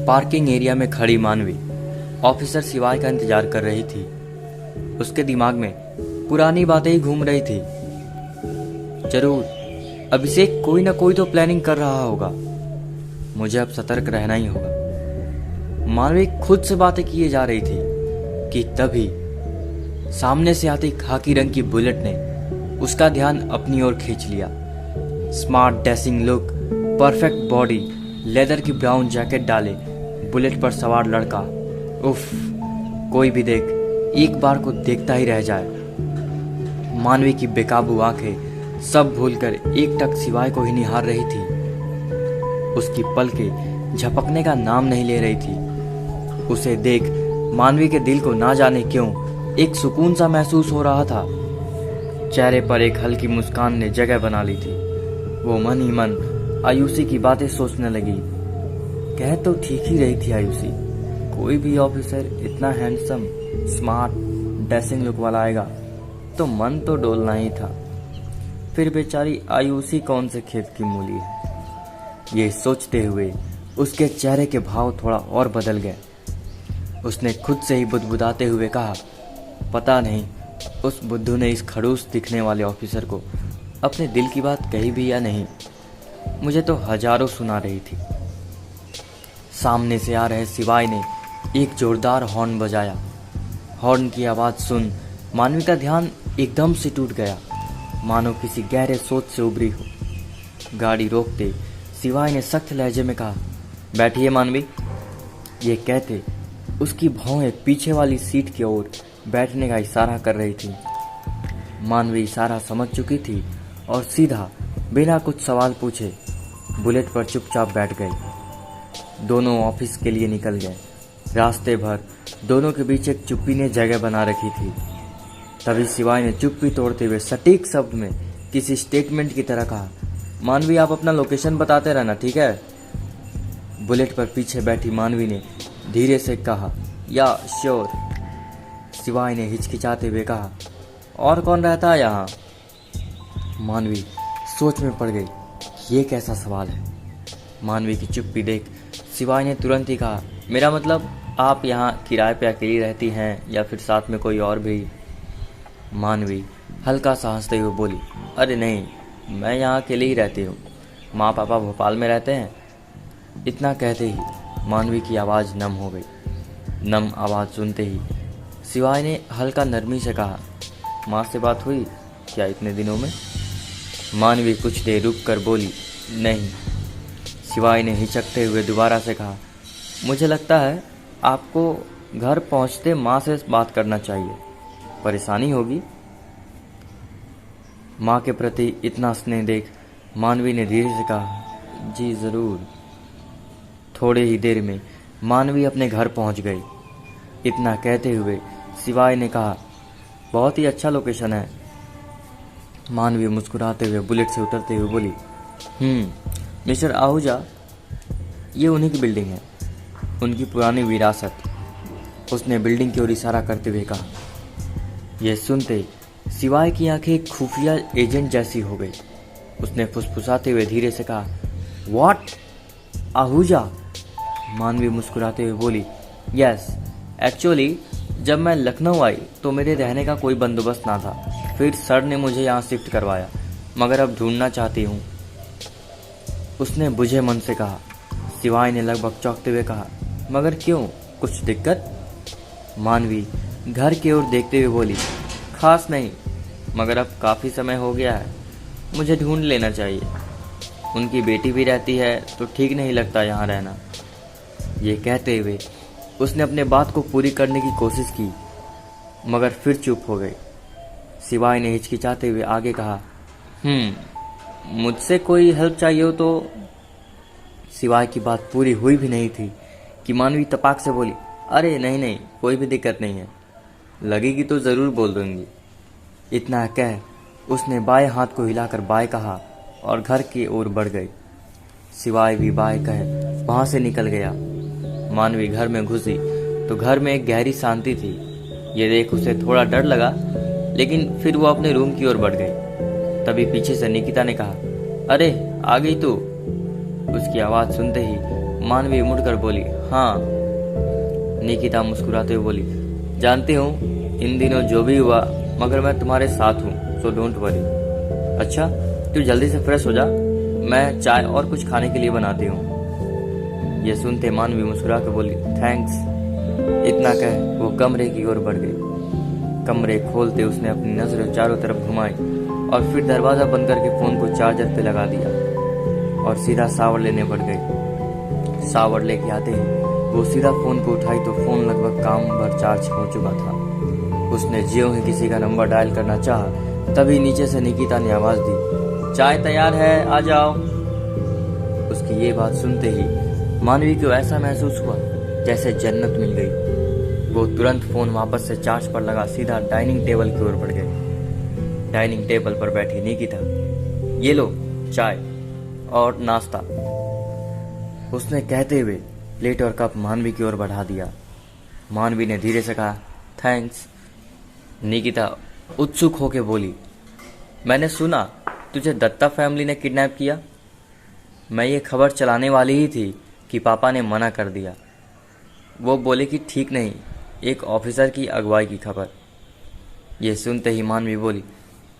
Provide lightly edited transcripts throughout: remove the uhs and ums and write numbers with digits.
Parking area में खड़ी मानवी ऑफिसर शिवाय का इंतजार कर रही थी। उसके दिमाग में पुरानी बातें ही घूम रही थी। जरूर अभिषेक कोई ना कोई तो प्लानिंग कर रहा होगा, मुझे अब सतर्क रहना ही होगा। मानवी खुद से बातें किए जा रही थी कि तभी सामने से आती खाकी रंग की बुलेट ने उसका ध्यान अपनी ओर खींच लिया। Smart dashing look, perfect body, leather की ब्राउन जैकेट डाले बुलेट पर सवार लड़का, उफ, कोई भी देख एक बार को देखता ही रह जाए। मानवी की बेकाबू आंखें सब भूलकर एकटक शिवाय को ही निहार रही थी। उसकी पलकें झपकने का नाम नहीं ले रही थी। उसे देख मानवी के दिल को ना जाने क्यों एक सुकून सा महसूस हो रहा था। चेहरे पर एक हल्की मुस्कान ने जगह बना ली थी। वो मन ही मन आयुषी की बातें सोचने लगी। कह तो ठीक ही रही थी आयुषी, कोई भी ऑफिसर इतना हैंडसम, स्मार्ट, ड्रेसिंग लुक वाला आएगा तो मन तो डोलना ही था। फिर बेचारी आयुषी कौन से खेत की मूली है। ये सोचते हुए उसके चेहरे के भाव थोड़ा और बदल गए। उसने खुद से ही बुदबुदाते हुए कहा, पता नहीं उस बुद्धू ने इस खड़ूस दिखने वाले ऑफिसर को अपने दिल की बात कही भी या नहीं। मुझे तो हजारों सुना रही थी। सामने से आ रहे शिवाय ने एक जोरदार हॉर्न बजाया। हॉर्न की आवाज सुन मानवी का ध्यान एकदम से टूट गया, मानो किसी गहरे सोच से उभरी हो। गाड़ी रोकते शिवाय ने सख्त लहजे में कहा, बैठिए मानवी। ये कहते उसकी भौहें पीछे वाली सीट की ओर बैठने का इशारा कर रही थी। मानवी इशारा समझ चुकी थी और सीधा बिना कुछ सवाल पूछे बुलेट पर चुपचाप बैठ गई। दोनों ऑफिस के लिए निकल गए। रास्ते भर दोनों के बीच एक चुप्पी ने जगह बना रखी थी। तभी शिवाय ने चुप्पी तोड़ते हुए सटीक शब्द में किसी स्टेटमेंट की तरह कहा, मानवी आप अपना लोकेशन बताते रहना, ठीक है। बुलेट पर पीछे बैठी मानवी ने धीरे से कहा, या श्योर। शिवाय ने हिचकिचाते हुए कहा, और कौन रहता है यहाँ। मानवी सोच में पड़ गई, ये कैसा सवाल है। मानवी की चुप्पी देख शिवाय ने तुरंत ही कहा, मेरा मतलब आप यहाँ किराए पे अकेली रहती हैं या फिर साथ में कोई और भी। मानवी हल्का सा हंसते हुए बोली, अरे नहीं, मैं यहाँ अकेली ही रहती हूँ, माँ पापा भोपाल में रहते हैं। इतना कहते ही मानवी की आवाज़ नम हो गई। नम आवाज़ सुनते ही शिवाय ने हल्का नरमी से कहा, माँ से बात हुई क्या इतने दिनों में। मानवी कुछ देर रुक कर बोली, नहीं। शिवाय ने हिचकते हुए दोबारा से कहा, मुझे लगता है आपको घर पहुंचते माँ से बात करना चाहिए, परेशानी होगी। माँ के प्रति इतना स्नेह देख मानवी ने धीरे से कहा, जी ज़रूर। थोड़े ही देर में मानवी अपने घर पहुंच गई। इतना कहते हुए शिवाय ने कहा, बहुत ही अच्छा लोकेशन है। मानवी मुस्कुराते हुए बुलेट से उतरते हुए बोली, मिस्टर आहूजा, ये उन्हीं की बिल्डिंग है, उनकी पुरानी विरासत। उसने बिल्डिंग की ओर इशारा करते हुए कहा। यह सुनते शिवाय की आंखें एक खुफिया एजेंट जैसी हो गई। उसने फुसफुसाते हुए धीरे से कहा, व्हाट, आहूजा। मानवी मुस्कुराते हुए बोली, यस, एक्चुअली जब मैं लखनऊ आई तो मेरे रहने का कोई बंदोबस्त ना था, फिर सर ने मुझे यहाँ शिफ्ट करवाया, मगर अब ढूंढना चाहती हूँ, उसने बुझे मन से कहा। शिवाय ने लगभग चौंकते हुए कहा, मगर क्यों, कुछ दिक्कत। मानवी घर की ओर देखते हुए बोली, खास नहीं, मगर अब काफ़ी समय हो गया है, मुझे ढूंढ लेना चाहिए। उनकी बेटी भी रहती है तो ठीक नहीं लगता यहाँ रहना। ये कहते हुए उसने अपने बात को पूरी करने की कोशिश की, मगर फिर चुप हो गई। शिवाय ने हिचकिचाते हुए आगे कहा, मुझसे कोई हेल्प चाहिए हो तो। शिवाय की बात पूरी हुई भी नहीं थी कि मानवी तपाक से बोली, अरे नहीं नहीं, कोई भी दिक्कत नहीं है, लगेगी तो ज़रूर बोल दूंगी। इतना कह उसने बाएं हाथ को हिलाकर बाय कहा और घर की ओर बढ़ गई। शिवाय भी बाय कहे वहाँ से निकल गया। मानवी घर में घुसी तो घर में एक गहरी शांति थी। ये देख उसे थोड़ा डर लगा, लेकिन फिर वो अपने रूम की ओर बढ़ गई। तभी पीछे से निकिता ने कहा, अरे आ गई तू। उसकी आवाज़ सुनते ही मानवी मुड़कर बोली, हाँ, निकिता मुस्कुराते हुए बोली, जानती हूँ इन दिनों जो भी हुआ, मगर मैं तुम्हारे साथ हूँ, सो डोंट वरी। अच्छा, तू जल्दी से फ्रेश हो जा, मैं चाय और कुछ खाने के लिए बनाती हूँ। ये सुनते मानवी मुस्कुरा कर बोली, थैंक्स। इतना कह वो कमरे की ओर बढ़ गई। कमरे खोलते उसने अपनी नजरें चारों तरफ घुमाई और फिर दरवाजा बंद करके फोन को चार्जर पे लगा दिया और सीधा शावर लेने बढ़ गई। शावर लेके आते ही वो सीधा फोन को उठाई तो फोन लगभग काम भर चार्ज हो चुका था। उसने ज्यों ही किसी का नंबर डायल करना चाहा, तभी नीचे से निकिता ने आवाज दी, चाय तैयार है, आ जाओ। उसकी ये बात सुनते ही मानवी को ऐसा महसूस हुआ जैसे जन्नत मिल गई। वो तुरंत फोन वापस से चार्ज पर लगा सीधा डाइनिंग टेबल की ओर बढ़ गई। डाइनिंग टेबल पर बैठी निकिता, ये लो चाय और नाश्ता, उसने कहते हुए प्लेट और कप मानवी की ओर बढ़ा दिया। मानवी ने धीरे से कहा, थैंक्स। निकिता उत्सुक होकर बोली, मैंने सुना तुझे दत्ता फैमिली ने किडनैप किया। मैं ये खबर चलाने वाली ही थी कि पापा ने मना कर दिया। वो बोले कि ठीक नहीं, एक ऑफिसर की अगुवाई की खबर। ये सुनते ही मानवी बोली,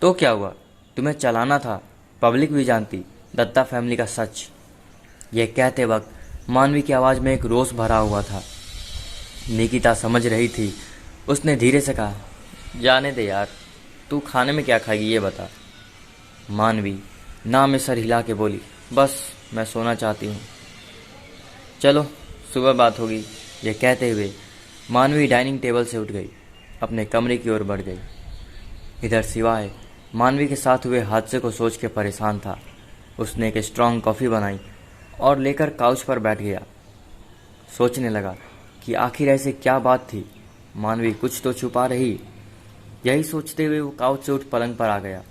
तो क्या हुआ, तुम्हें चलाना था, पब्लिक भी जानती दत्ता फैमिली का सच। ये कहते वक्त मानवी की आवाज़ में एक रोष भरा हुआ था। निकिता समझ रही थी। उसने धीरे से कहा, जाने दे यार, तू खाने में क्या खाएगी ये बता। मानवी ना में सर हिला के बोली, बस मैं सोना चाहती हूँ, चलो सुबह बात होगी। ये कहते हुए मानवी डाइनिंग टेबल से उठ गई, अपने कमरे की ओर बढ़ गई। इधर सिवाय मानवी के साथ हुए हादसे को सोच के परेशान था। उसने एक स्ट्रांग कॉफ़ी बनाई और लेकर काउच पर बैठ गया। सोचने लगा कि आखिर ऐसे क्या बात थी, मानवी कुछ तो छुपा रही। यही सोचते हुए वो काउच से उठ पलंग पर आ गया।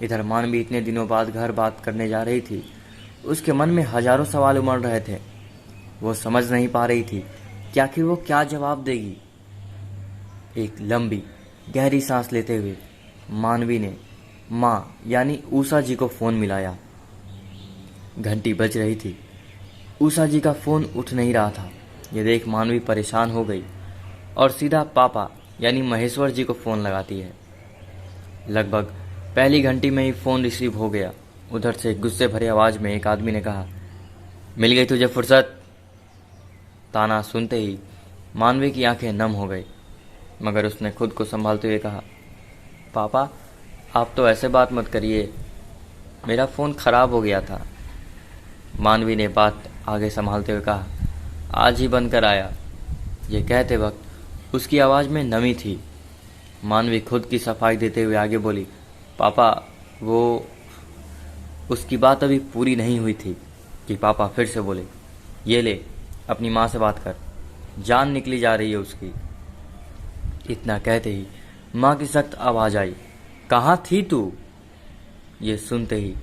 इधर मानवी इतने दिनों बाद घर बात करने जा रही थी। उसके मन में हजारों सवाल उमड़ रहे थे। वो समझ नहीं पा रही थी कि आखिर वो क्या जवाब देगी। एक लंबी गहरी सांस लेते हुए मानवी ने माँ यानी उषा जी को फोन मिलाया। घंटी बज रही थी। उषा जी का फोन उठ नहीं रहा था। ये देख मानवी परेशान हो गई और सीधा पापा यानी महेश्वर जी को फोन लगाती है। लगभग पहली घंटी में ही फोन रिसीव हो गया। उधर से गुस्से भरी आवाज में एक आदमी ने कहा, मिल गई तुझे फुर्सत। ताना सुनते ही मानवी की आंखें नम हो गई, मगर उसने खुद को संभालते हुए कहा, पापा आप तो ऐसे बात मत करिए, मेरा फ़ोन ख़राब हो गया था। मानवी ने बात आगे संभालते हुए कहा, आज ही बनकर आया। ये कहते वक्त उसकी आवाज़ में नमी थी। मानवी खुद की सफाई देते हुए आगे बोली, पापा वो। उसकी बात अभी पूरी नहीं हुई थी कि पापा फिर से बोले, ये ले अपनी माँ से बात कर, जान निकली जा रही है उसकी। इतना कहते ही माँ की सख्त आवाज़ आई, कहाँ थी तू। ये सुनते ही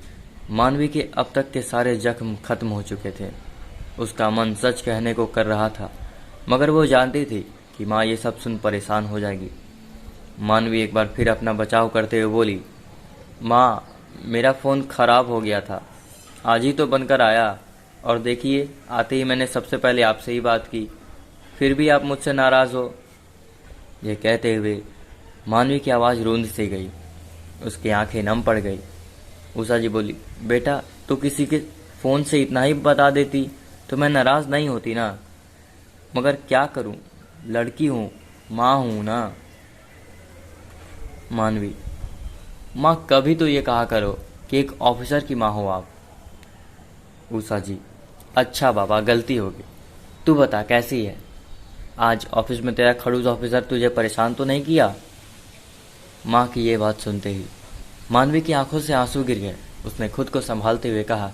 मानवी के अब तक के सारे जख्म खत्म हो चुके थे। उसका मन सच कहने को कर रहा था, मगर वो जानती थी कि माँ ये सब सुन परेशान हो जाएगी। मानवी एक बार फिर अपना बचाव करते हुए बोली, माँ मेरा फ़ोन ख़राब हो गया था, आज ही तो बनकर आया, और देखिए आते ही मैंने सबसे पहले आपसे ही बात की, फिर भी आप मुझसे नाराज़ हो। ये कहते हुए मानवी की आवाज़ रूंध सी गई। उसकी आंखें नम पड़ गई। उषा जी बोली, बेटा तो किसी के फ़ोन से इतना ही बता देती तो मैं नाराज़ नहीं होती ना, मगर क्या करूं, लड़की हूं, माँ हूं ना। मानवी, माँ कभी तो ये कहा करो कि एक ऑफिसर की माँ हो आप। उषा जी, अच्छा बाबा गलती होगी, तू बता कैसी है, आज ऑफिस में तेरा खड़ूस ऑफिसर तुझे परेशान तो नहीं किया। माँ की ये बात सुनते ही मानवी की आंखों से आंसू गिर गए। उसने खुद को संभालते हुए कहा,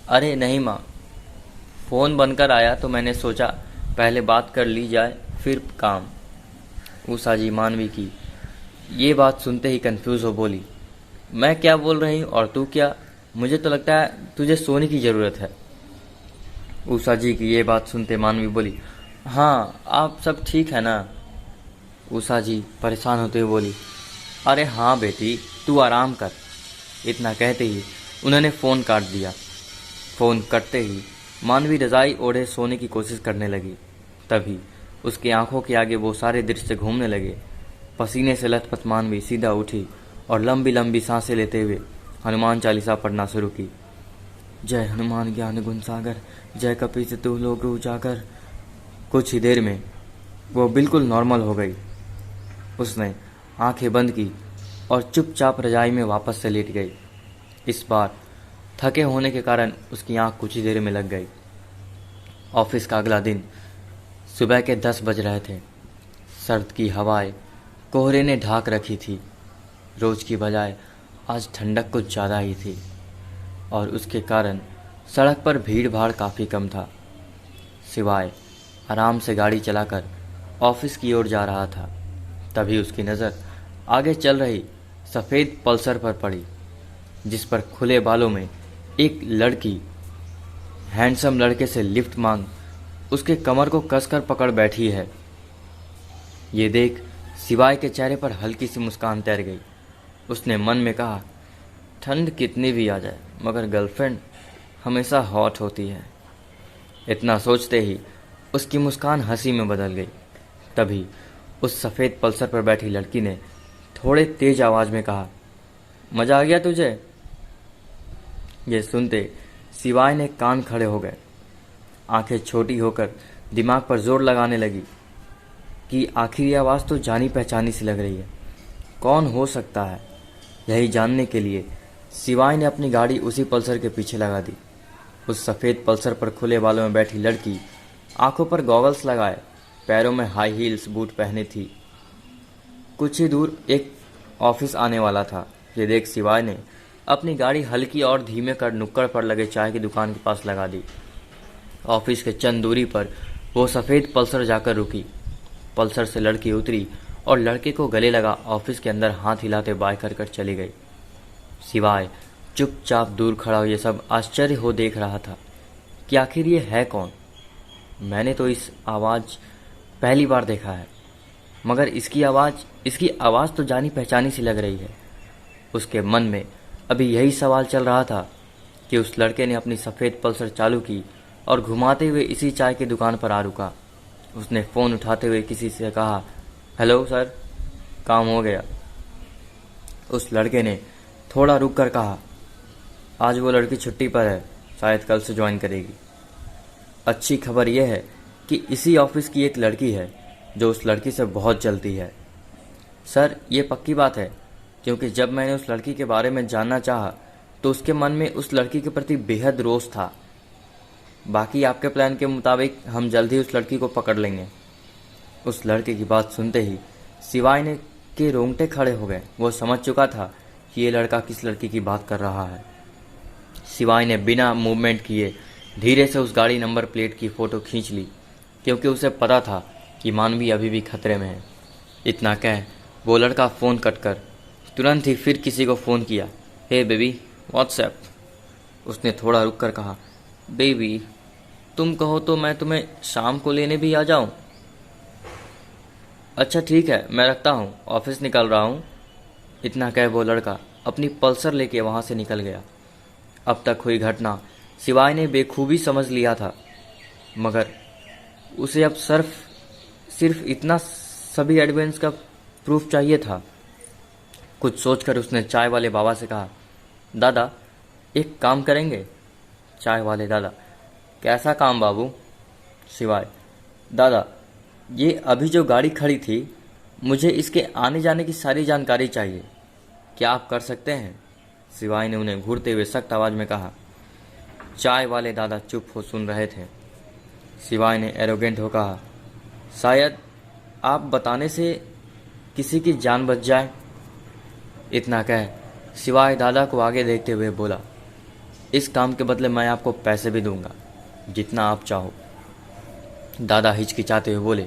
अरे नहीं माँ, फ़ोन बनकर आया तो मैंने सोचा पहले बात कर ली जाए फिर काम। उषा जी मानवी की ये बात सुनते ही कंफ्यूज हो बोली, मैं क्या बोल रही हूँ और तू क्या, मुझे तो लगता है तुझे सोने की ज़रूरत है। उषा जी की ये बात सुनते मानवी बोली, हाँ आप सब ठीक है ना। उषा जी परेशान होते हुए बोली, अरे हाँ बेटी तू आराम कर। इतना कहते ही उन्होंने फ़ोन काट दिया। फ़ोन कटते ही मानवी रज़ाई ओढ़े सोने की कोशिश करने लगी। तभी उसकी आंखों के आगे वो सारे दृश्य घूमने लगे। पसीने से लथपथ मानवी सीधा उठी और लंबी लंबी सांसें लेते हुए हनुमान चालीसा पढ़ना शुरू की। जय हनुमान ज्ञान गुण सागर, जय कपीसतिहु लोक उजागर। कुछ ही देर में वो बिल्कुल नॉर्मल हो गई। उसने आंखें बंद की और चुपचाप रजाई में वापस से लेट गई। इस बार थके होने के कारण उसकी आंख कुछ ही देर में लग गई। ऑफिस का अगला दिन सुबह के 10 बज रहे थे। सर्द की हवाएं कोहरे ने ढाक रखी थी। रोज की बजाय आज ठंडक कुछ ज़्यादा ही थी और उसके कारण सड़क पर भीड़ भाड़ काफ़ी कम था। सिवाय आराम से गाड़ी चलाकर ऑफिस की ओर जा रहा था। तभी उसकी नज़र आगे चल रही सफ़ेद पल्सर पर पड़ी, जिस पर खुले बालों में एक लड़की हैंडसम लड़के से लिफ्ट मांग उसके कमर को कसकर पकड़ बैठी है। ये देख सिवाय के चेहरे पर हल्की सी मुस्कान तैर गई। उसने मन में कहा, ठंड कितनी भी आ जाए मगर गर्लफ्रेंड हमेशा हॉट होती है। इतना सोचते ही उसकी मुस्कान हंसी में बदल गई। तभी उस सफ़ेद पल्सर पर बैठी लड़की ने थोड़े तेज आवाज़ में कहा, मज़ा आ गया तुझे? ये सुनते सिवाय ने कान खड़े हो गए। आंखें छोटी होकर दिमाग पर जोर लगाने लगी कि आखिर ये आवाज़ तो जानी पहचानी सी लग रही है। कौन हो सकता है? यही जानने के लिए सिवाय ने अपनी गाड़ी उसी पल्सर के पीछे लगा दी। उस सफ़ेद पल्सर पर खुले बालों में बैठी लड़की आंखों पर गॉगल्स लगाए, पैरों में हाई हील्स बूट पहने थी। कुछ ही दूर एक ऑफिस आने वाला था। ये देख सिवाय ने अपनी गाड़ी हल्की और धीमे कर नुक्कड़ पर लगे चाय की दुकान के पास लगा दी। ऑफिस के चंद दूरी पर वो सफ़ेद पल्सर जाकर रुकी। पल्सर से लड़की उतरी और लड़के को गले लगा ऑफिस के अंदर हाथ हिलाते बाय कर चली गई। सिवाय चुपचाप दूर खड़ा ये सब आश्चर्य हो देख रहा था कि आखिर ये है कौन। मैंने तो इस आवाज़ पहली बार देखा है, मगर इसकी आवाज़ तो जानी पहचानी सी लग रही है। उसके मन में अभी यही सवाल चल रहा था कि उस लड़के ने अपनी सफ़ेद पल्सर चालू की और घुमाते हुए इसी चाय की दुकान पर आ रुका। उसने फ़ोन उठाते हुए किसी से कहा, हेलो सर, काम हो गया। उस लड़के ने थोड़ा रुक कर कहा, आज वो लड़की छुट्टी पर है, शायद कल से ज्वाइन करेगी। अच्छी खबर यह है कि इसी ऑफिस की एक लड़की है जो उस लड़की से बहुत जलती है। सर, ये पक्की बात है, क्योंकि जब मैंने उस लड़की के बारे में जानना चाहा तो उसके मन में उस लड़की के प्रति बेहद रोष था। बाकी आपके प्लान के मुताबिक हम जल्द ही उस लड़की को पकड़ लेंगे। उस लड़के की बात सुनते ही सिवाय ने के रोंगटे खड़े हो गए। वो समझ चुका था कि ये लड़का किस लड़की की बात कर रहा है। सिवाय ने बिना मूवमेंट किए धीरे से उस गाड़ी नंबर प्लेट की फ़ोटो खींच ली, क्योंकि उसे पता था कि मानवी अभी भी खतरे में है। इतना कह वो लड़का फ़ोन कट कर तुरंत ही फिर किसी को फ़ोन किया। हे बेबी, व्हाट्सएप। उसने थोड़ा रुक कर कहा, बेबी तुम कहो तो मैं तुम्हें शाम को लेने भी आ जाऊं? अच्छा ठीक है, मैं रखता हूँ, ऑफिस निकल रहा हूँ। इतना कह वो लड़का अपनी पल्सर लेके वहाँ से निकल गया। अब तक हुई घटना सिवाय ने बेखूबी समझ लिया था, मगर उसे अब सिर्फ इतना सभी एडवांस का प्रूफ चाहिए था। कुछ सोचकर उसने चाय वाले बाबा से कहा, दादा एक काम करेंगे? चाय वाले दादा, कैसा काम बाबू? सिवाय, दादा ये अभी जो गाड़ी खड़ी थी, मुझे इसके आने जाने की सारी जानकारी चाहिए, क्या आप कर सकते हैं? सिवाय ने उन्हें घूरते हुए सख्त आवाज़ में कहा। चाय वाले दादा चुप हो सुन रहे थे। सिवाय ने एरोगेंट हो कहा, शायद आप बताने से किसी की जान बच जाए। इतना कह सिवाय दादा को आगे देखते हुए बोला, इस काम के बदले मैं आपको पैसे भी दूंगा, जितना आप चाहो। दादा हिचकिचाते हुए बोले,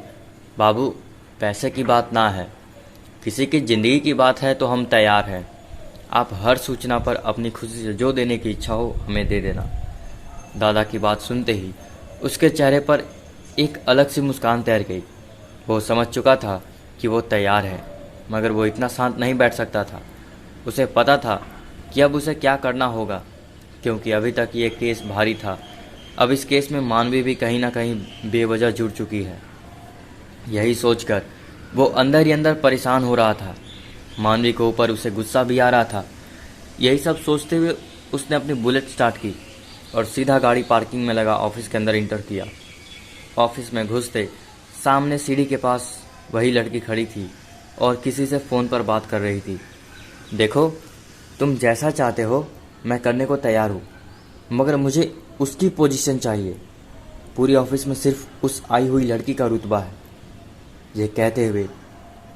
बाबू पैसे की बात ना है, किसी की ज़िंदगी की बात है तो हम तैयार हैं। आप हर सूचना पर अपनी खुशी से जो देने की इच्छा हो हमें दे देना। दादा की बात सुनते ही उसके चेहरे पर एक अलग सी मुस्कान तैर गई। वो समझ चुका था कि वो तैयार है, मगर वो इतना शांत नहीं बैठ सकता था। उसे पता था कि अब उसे क्या करना होगा, क्योंकि अभी तक ये केस भारी था अब इस केस में मानवी भी कहीं ना कहीं बेवजह जुड़ चुकी है। यही सोचकर वो अंदर ही अंदर परेशान हो रहा था। मानवी के ऊपर उसे गुस्सा भी आ रहा था। यही सब सोचते हुए उसने अपनी बुलेट स्टार्ट की और सीधा गाड़ी पार्किंग में लगा ऑफिस के अंदर इंटर किया। ऑफिस में घुसते सामने सीढ़ी के पास वही लड़की खड़ी थी और किसी से फ़ोन पर बात कर रही थी। देखो, तुम जैसा चाहते हो मैं करने को तैयार हूँ, मगर मुझे उसकी पोजीशन चाहिए। पूरी ऑफिस में सिर्फ उस आई हुई लड़की का रुतबा है। ये कहते हुए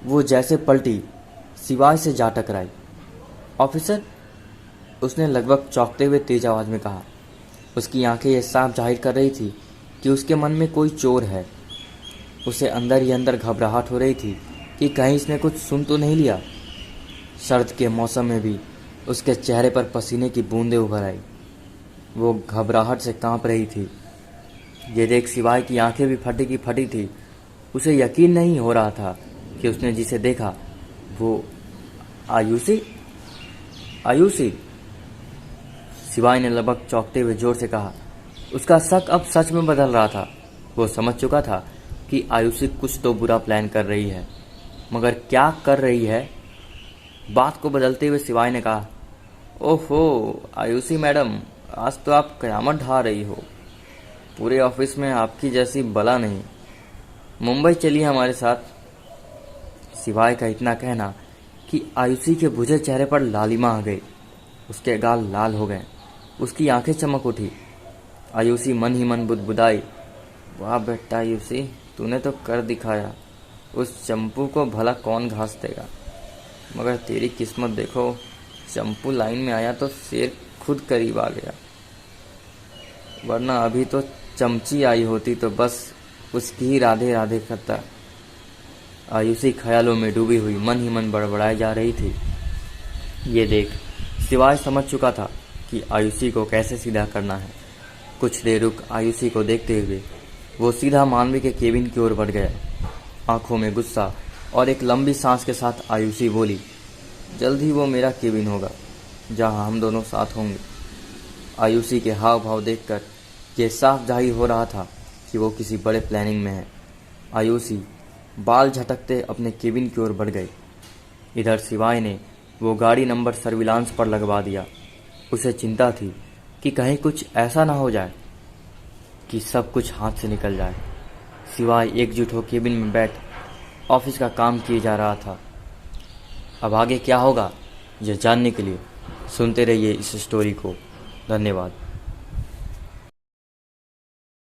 वो जैसे पलटी सिवाय से जा टकराई। ऑफिसर, उसने लगभग चौंकते हुए तेज आवाज़ में कहा। उसकी आंखें ये साफ जाहिर कर रही थी कि उसके मन में कोई चोर है। उसे अंदर ही अंदर घबराहट हो रही थी कि कहीं इसने कुछ सुन तो नहीं लिया। सर्द के मौसम में भी उसके चेहरे पर पसीने की बूंदें उभर आई। वो घबराहट से कांप रही थी। ये देख सिवाय की आंखें भी फटी की फटी थी। उसे यकीन नहीं हो रहा था कि उसने जिसे देखा वो आयुषी। सिवाय ने लगभग चौंकते हुए जोर से कहा। उसका शक अब सच में बदल रहा था। वो समझ चुका था कि आयुषी कुछ तो बुरा प्लान कर रही है, मगर क्या कर रही है? बात को बदलते हुए सिवाय ने कहा, ओहो आयुषी मैडम, आज तो आप कयामत ढा रही हो। पूरे ऑफिस में आपकी जैसी बला नहीं। मुंबई चलिए हमारे साथ। सिवाय का इतना कहना कि आयुषी के बुझे चेहरे पर लालिमा आ गई। उसके गाल लाल हो गए, उसकी आंखें चमक उठी। आयुषी मन ही मन बुदबुदाई, वाह बेटा आयुषी, तूने तो कर दिखाया। उस चंपू को भला कौन घास देगा, मगर तेरी किस्मत देखो, चंपू लाइन में आया तो शेर खुद करीब आ गया, वरना अभी तो चमची आई होती तो बस उसकी ही राधे राधे करता। आयुषी ख्यालों में डूबी हुई मन ही मन बड़बड़ाई जा रही थी। ये देख सिवाय समझ चुका था कि आयुषी को कैसे सीधा करना है। कुछ देर रुक आयुषी को देखते हुए वो सीधा मानवी के केबिन की ओर बढ़ गया। आंखों में गुस्सा और एक लंबी सांस के साथ आयुषी बोली, जल्द ही वो मेरा केबिन होगा जहां हम दोनों साथ होंगे। आयुषी के हाव भाव देखकर यह साफ जाहिर हो रहा था कि वो किसी बड़े प्लानिंग में है। आयुषी बाल झटकते अपने केबिन की ओर बढ़ गई। इधर सिवाय ने वो गाड़ी नंबर सर्विलांस पर लगवा दिया। उसे चिंता थी कि कहीं कुछ ऐसा ना हो जाए कि सब कुछ हाथ से निकल जाए। सिवाय एकजुट हो केबिन में बैठ ऑफिस का काम किए जा रहा था। अब आगे क्या होगा यह जानने के लिए सुनते रहिए इस स्टोरी को। धन्यवाद।